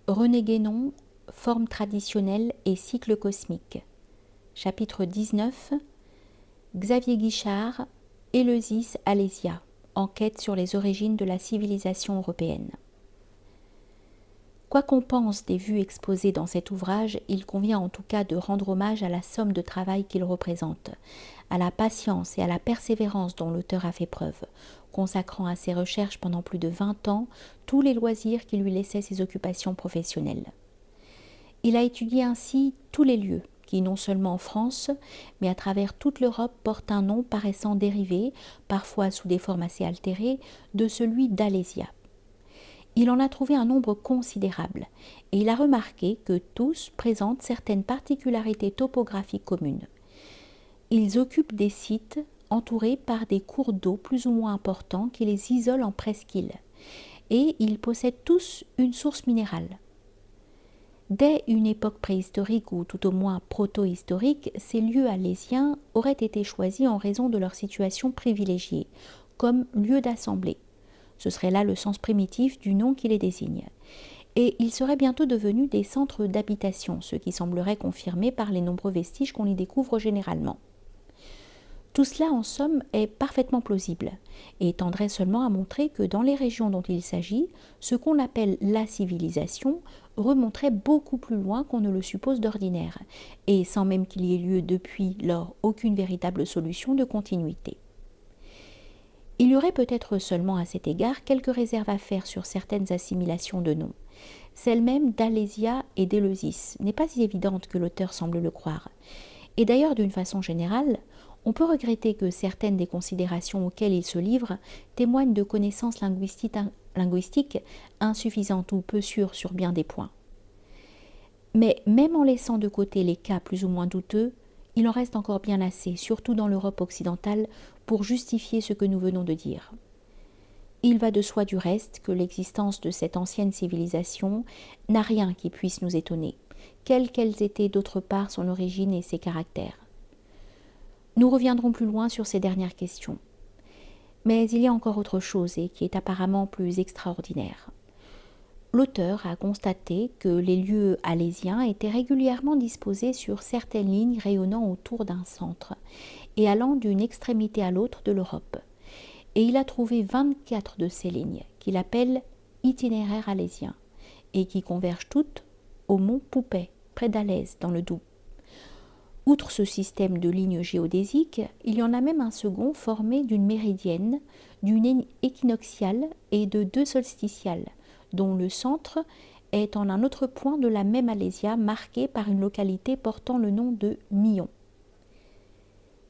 René Guénon, Forme traditionnelle et cycle cosmique. Chapitre 19. Xavier Guichard, Éleusis Alésia, enquête sur les origines de la civilisation européenne. Quoi qu'on pense des vues exposées dans cet ouvrage, il convient en tout cas de rendre hommage à la somme de travail qu'il représente, à la patience et à la persévérance dont l'auteur a fait preuve, consacrant à ses recherches pendant plus de 20 ans tous les loisirs qui lui laissaient ses occupations professionnelles. Il a étudié ainsi tous les lieux qui, non seulement en France, mais à travers toute l'Europe, portent un nom paraissant dérivé, parfois sous des formes assez altérées, de celui d'Alésia. Il en a trouvé un nombre considérable, et il a remarqué que tous présentent certaines particularités topographiques communes. Ils occupent des sites entourés par des cours d'eau plus ou moins importants qui les isolent en presqu'île, et ils possèdent tous une source minérale. Dès une époque préhistorique ou tout au moins proto-historique, ces lieux alésiens auraient été choisis en raison de leur situation privilégiée, comme lieu d'assemblée. Ce serait là le sens primitif du nom qui les désigne. Et ils seraient bientôt devenus des centres d'habitation, ce qui semblerait confirmé par les nombreux vestiges qu'on y découvre généralement. Tout cela, en somme, est parfaitement plausible et tendrait seulement à montrer que dans les régions dont il s'agit, ce qu'on appelle la civilisation remonterait beaucoup plus loin qu'on ne le suppose d'ordinaire, et sans même qu'il y ait lieu depuis lors aucune véritable solution de continuité. Il y aurait peut-être seulement à cet égard quelques réserves à faire sur certaines assimilations de noms. Celle même d'Alésia et d'Éleusis n'est pas si évidente que l'auteur semble le croire. Et d'ailleurs, d'une façon générale, on peut regretter que certaines des considérations auxquelles il se livre témoignent de connaissances linguistiques insuffisantes ou peu sûres sur bien des points. Mais même en laissant de côté les cas plus ou moins douteux, il en reste encore bien assez, surtout dans l'Europe occidentale, pour justifier ce que nous venons de dire. Il va de soi du reste que l'existence de cette ancienne civilisation n'a rien qui puisse nous étonner, quelles qu'elles étaient d'autre part son origine et ses caractères. Nous reviendrons plus loin sur ces dernières questions. Mais il y a encore autre chose et qui est apparemment plus extraordinaire. L'auteur a constaté que les lieux alésiens étaient régulièrement disposés sur certaines lignes rayonnant autour d'un centre et allant d'une extrémité à l'autre de l'Europe. Et il a trouvé 24 de ces lignes qu'il appelle itinéraires alésiens et qui convergent toutes au mont Poupet, près d'Alès, dans le Doubs. Outre ce système de lignes géodésiques, il y en a même un second formé d'une méridienne, d'une équinoxiale et de 2 solsticiales, dont le centre est en un autre point de la même Alésia marqué par une localité portant le nom de Millon.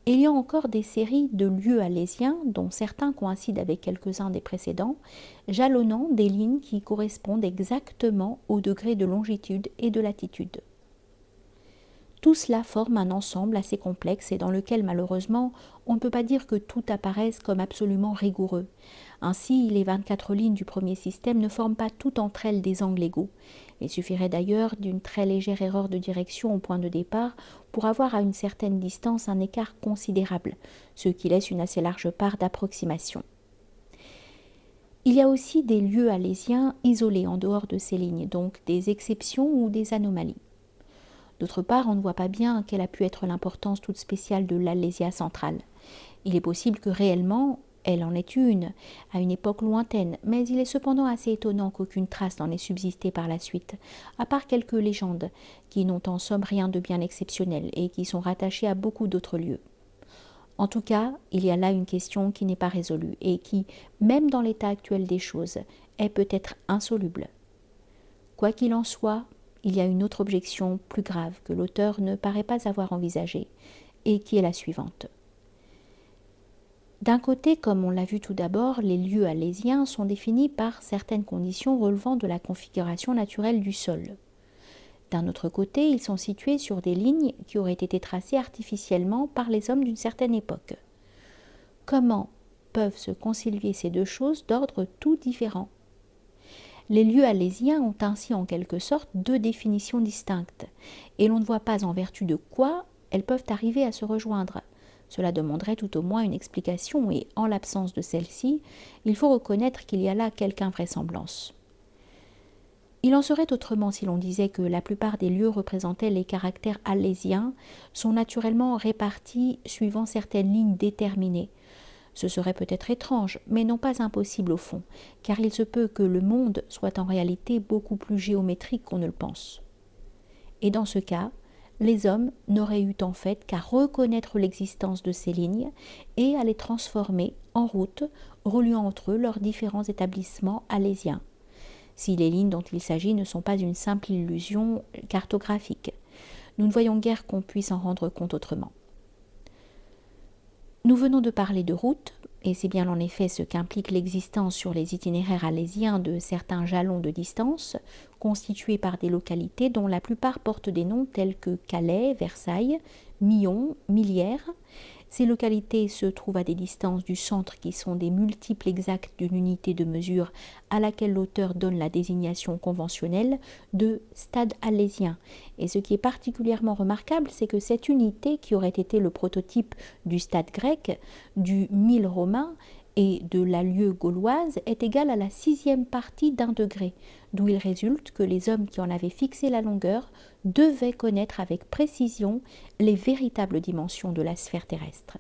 Il y a encore des séries de lieux alésiens, dont certains coïncident avec quelques-uns des précédents, jalonnant des lignes qui correspondent exactement au degré de longitude et de latitude. Tout cela forme un ensemble assez complexe et dans lequel malheureusement on ne peut pas dire que tout apparaisse comme absolument rigoureux. Ainsi, les 24 lignes du premier système ne forment pas toutes entre elles des angles égaux. Il suffirait d'ailleurs d'une très légère erreur de direction au point de départ pour avoir à une certaine distance un écart considérable, ce qui laisse une assez large part d'approximation. Il y a aussi des lieux alésiens isolés en dehors de ces lignes, donc des exceptions ou des anomalies. D'autre part, on ne voit pas bien quelle a pu être l'importance toute spéciale de l'Alésia centrale. Il est possible que réellement, elle en ait une, à une époque lointaine, mais il est cependant assez étonnant qu'aucune trace n'en ait subsisté par la suite, à part quelques légendes, qui n'ont en somme rien de bien exceptionnel et qui sont rattachées à beaucoup d'autres lieux. En tout cas, il y a là une question qui n'est pas résolue et qui, même dans l'état actuel des choses, est peut-être insoluble. Quoi qu'il en soit, il y a une autre objection plus grave que l'auteur ne paraît pas avoir envisagée, et qui est la suivante. D'un côté, comme on l'a vu tout d'abord, les lieux alésiens sont définis par certaines conditions relevant de la configuration naturelle du sol. D'un autre côté, ils sont situés sur des lignes qui auraient été tracées artificiellement par les hommes d'une certaine époque. Comment peuvent se concilier ces deux choses d'ordre tout différent ? Les lieux alésiens ont ainsi en quelque sorte 2 définitions distinctes, et l'on ne voit pas en vertu de quoi elles peuvent arriver à se rejoindre. Cela demanderait tout au moins une explication, et en l'absence de celle-ci, il faut reconnaître qu'il y a là quelque invraisemblance. Il en serait autrement si l'on disait que la plupart des lieux représentaient les caractères alésiens, sont naturellement répartis suivant certaines lignes déterminées. Ce serait peut-être étrange, mais non pas impossible au fond, car il se peut que le monde soit en réalité beaucoup plus géométrique qu'on ne le pense. Et dans ce cas, les hommes n'auraient eu en fait qu'à reconnaître l'existence de ces lignes et à les transformer en routes reliant entre eux leurs différents établissements alésiens, si les lignes dont il s'agit ne sont pas une simple illusion cartographique. Nous ne voyons guère qu'on puisse en rendre compte autrement. Nous venons de parler de routes, et c'est bien en effet ce qu'implique l'existence sur les itinéraires alésiens de certains jalons de distance, constitués par des localités dont la plupart portent des noms tels que Calais, Versailles, Millau, Millières. Ces localités se trouvent à des distances du centre qui sont des multiples exacts d'une unité de mesure à laquelle l'auteur donne la désignation conventionnelle de stade alésien. Et ce qui est particulièrement remarquable, c'est que cette unité, qui aurait été le prototype du stade grec, du mille romain et de la lieue gauloise, est égale à la 6e partie d'un degré, d'où il résulte que les hommes qui en avaient fixé la longueur devaient connaître avec précision les véritables dimensions de la sphère terrestre.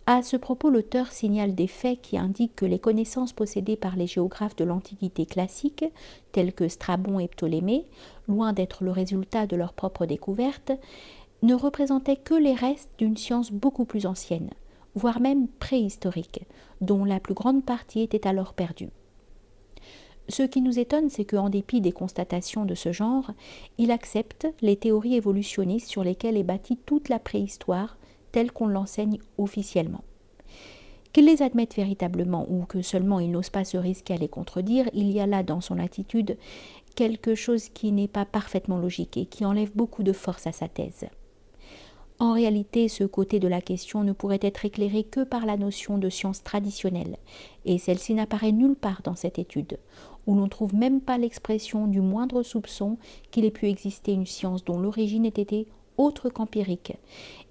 À ce propos, l'auteur signale des faits qui indiquent que les connaissances possédées par les géographes de l'Antiquité classique, tels que Strabon et Ptolémée, loin d'être le résultat de leur propre découverte, ne représentaient que les restes d'une science beaucoup plus ancienne, voire même préhistorique, dont la plus grande partie était alors perdue. Ce qui nous étonne, c'est qu'en dépit des constatations de ce genre, il accepte les théories évolutionnistes sur lesquelles est bâtie toute la préhistoire, telle qu'on l'enseigne officiellement. Qu'il les admette véritablement ou que seulement il n'ose pas se risquer à les contredire, il y a là dans son attitude quelque chose qui n'est pas parfaitement logique et qui enlève beaucoup de force à sa thèse. En réalité, ce côté de la question ne pourrait être éclairé que par la notion de science traditionnelle, et celle-ci n'apparaît nulle part dans cette étude, où l'on ne trouve même pas l'expression du moindre soupçon qu'il ait pu exister une science dont l'origine ait été autre qu'empirique,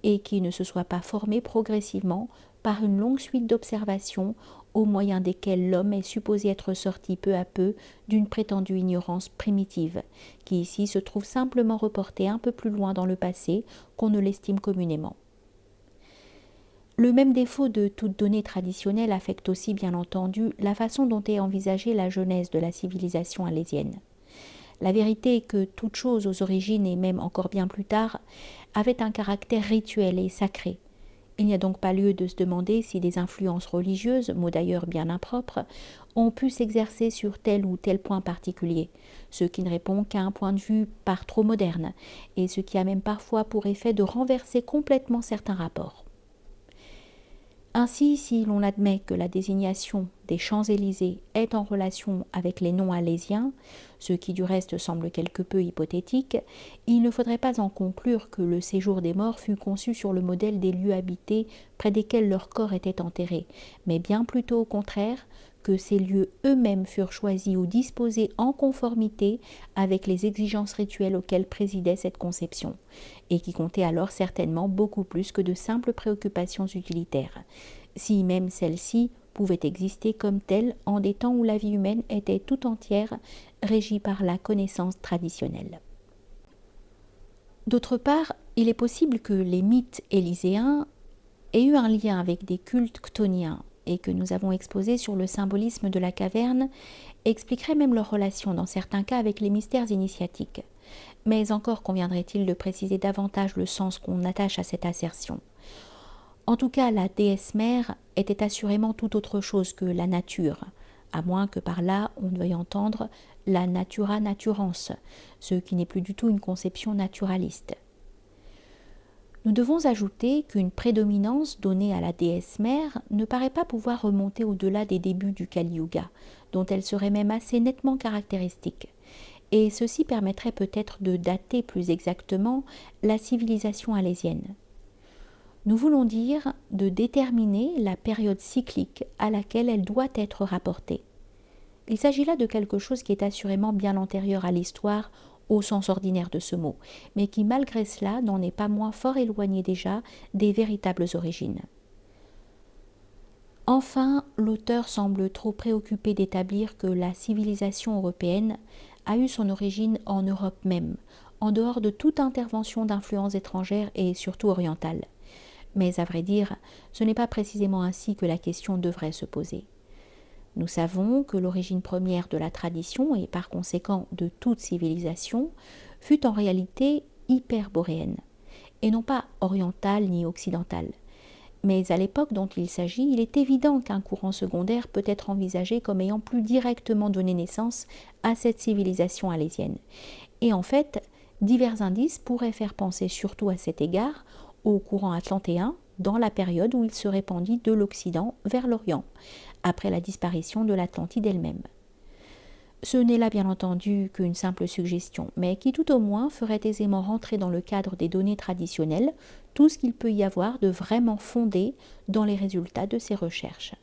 et qui ne se soit pas formée progressivement par une longue suite d'observations au moyen desquelles l'homme est supposé être sorti peu à peu d'une prétendue ignorance primitive, qui ici se trouve simplement reportée un peu plus loin dans le passé qu'on ne l'estime communément. Le même défaut de toute donnée traditionnelle affecte aussi bien entendu la façon dont est envisagée la genèse de la civilisation alésienne. La vérité est que toute chose aux origines et même encore bien plus tard avait un caractère rituel et sacré. Il n'y a donc pas lieu de se demander si des influences religieuses, mot d'ailleurs bien impropre, ont pu s'exercer sur tel ou tel point particulier, ce qui ne répond qu'à un point de vue par trop moderne, et ce qui a même parfois pour effet de renverser complètement certains rapports. Ainsi, si l'on admet que la désignation des Champs-Élysées est en relation avec les noms alésiens, ce qui du reste semble quelque peu hypothétique, il ne faudrait pas en conclure que le séjour des morts fut conçu sur le modèle des lieux habités près desquels leurs corps étaient enterrés, mais bien plutôt au contraire, que ces lieux eux-mêmes furent choisis ou disposés en conformité avec les exigences rituelles auxquelles présidait cette conception, et qui comptaient alors certainement beaucoup plus que de simples préoccupations utilitaires, si même celles-ci pouvaient exister comme telles en des temps où la vie humaine était tout entière régie par la connaissance traditionnelle. D'autre part, il est possible que les mythes élyséens aient eu un lien avec des cultes chtoniens, et que nous avons exposé sur le symbolisme de la caverne, expliquerait même leur relation dans certains cas avec les mystères initiatiques. Mais encore conviendrait-il de préciser davantage le sens qu'on attache à cette assertion. En tout cas, la déesse mère était assurément tout autre chose que la nature, à moins que par là on ne veuille entendre la natura naturans, ce qui n'est plus du tout une conception naturaliste. Nous devons ajouter qu'une prédominance donnée à la déesse mère ne paraît pas pouvoir remonter au-delà des débuts du Kali Yuga, dont elle serait même assez nettement caractéristique. Et ceci permettrait peut-être de dater plus exactement la civilisation alésienne. Nous voulons dire de déterminer la période cyclique à laquelle elle doit être rapportée. Il s'agit là de quelque chose qui est assurément bien antérieur à l'histoire au sens ordinaire de ce mot, mais qui malgré cela n'en est pas moins fort éloigné déjà des véritables origines. Enfin, l'auteur semble trop préoccupé d'établir que la civilisation européenne a eu son origine en Europe même, en dehors de toute intervention d'influence étrangère et surtout orientale. Mais à vrai dire, ce n'est pas précisément ainsi que la question devrait se poser. Nous savons que l'origine première de la tradition, et par conséquent de toute civilisation, fut en réalité hyperboréenne, et non pas orientale ni occidentale. Mais à l'époque dont il s'agit, il est évident qu'un courant secondaire peut être envisagé comme ayant plus directement donné naissance à cette civilisation alésienne. Et en fait, divers indices pourraient faire penser surtout à cet égard au courant atlantéen dans la période où il se répandit de l'Occident vers l'Orient, après la disparition de l'Atlantide elle-même. Ce n'est là bien entendu qu'une simple suggestion, mais qui tout au moins ferait aisément rentrer dans le cadre des données traditionnelles tout ce qu'il peut y avoir de vraiment fondé dans les résultats de ces recherches.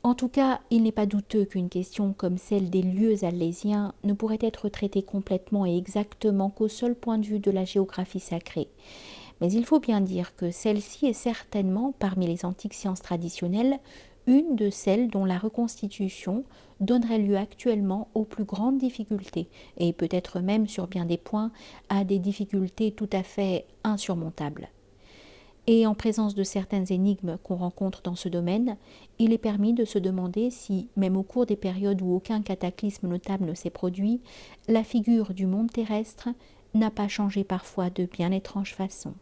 En tout cas, il n'est pas douteux qu'une question comme celle des lieux alésiens ne pourrait être traitée complètement et exactement qu'au seul point de vue de la géographie sacrée. Mais il faut bien dire que celle-ci est certainement, parmi les antiques sciences traditionnelles, une de celles dont la reconstitution donnerait lieu actuellement aux plus grandes difficultés, et peut-être même sur bien des points à des difficultés tout à fait insurmontables. Et en présence de certaines énigmes qu'on rencontre dans ce domaine, il est permis de se demander si, même au cours des périodes où aucun cataclysme notable ne s'est produit, la figure du monde terrestre n'a pas changé parfois de bien étrange façon.